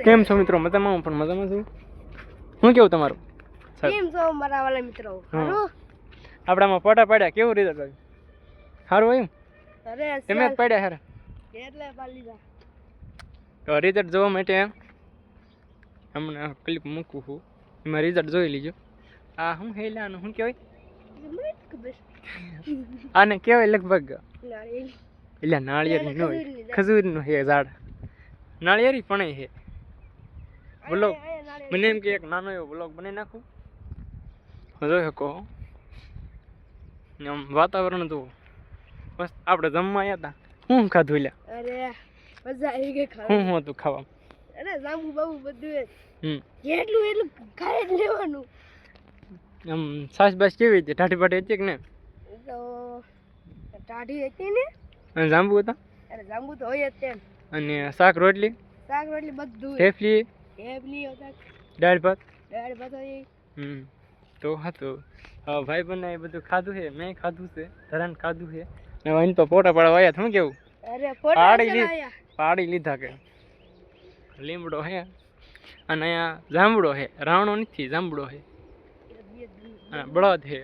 કેમ છો મિત્રો? મજામાં? હું પણ મજામાં છું. શું કેવું તમારું? કેમ છો મારા વાલા મિત્રો? સારું. આપણામાં ફોટા પાડ્યા, કેવું રિઝલ્ટ આવ્યું? સારું આવ્યું? અરે તમે જ પાડ્યા હારા? એટલે પાડી લીધા. તો રિઝલ્ટ જોવા માટે હમણાં ક્લિપ મૂકું છું, એમાં રિઝલ્ટ જોઈ લીજો. આ શું હેલા આનું શું કહેવાય? આને કહેવાય લગભગ એટલે નાળિયેરી નો ખજૂરનું છે ઝાડ. નાળિયેરી પણ છે. બ્લોગ મને એમ કે એક નાનો એવો બ્લોગ બનાવી નાખું, જોઈ શકો. આમ વાતાવરણ જુઓ. બસ આપણે જમવા આવ્યા હતા. શું ખાધું લ્યા? અરે મજા આવી ગઈ ખાવા. શું હતું ખાવા? અરે જાંબુ બાબુ બધું જેટલું એટલું ખાઈ જ લેવાનું. આમ છાશ બાશ કેવી હતી? ટાઢી પાટી હતી કે ને? તો ટાઢી હતી ને. અને જાંબુ હતા? અરે જાંબુ તો હોય જ તેમ. અને શાક રોટલી બધું. ઠેફલી હતા. દાળ ભાત હોય. તો હતું. ભાઈ બંને એ બધું ખાધું છે, મેં ખાધું છે, ધરાન ખાધું છે. ને અહીં તો ફોટા પાડવા આવ્યા. શું કેવું? અરે ફોટા પાડી લીધા કે લીમડો હે અને અહીંયા જાંબુડો હે. રાવણો નથી, જાંબુડો હે. બળદ હે.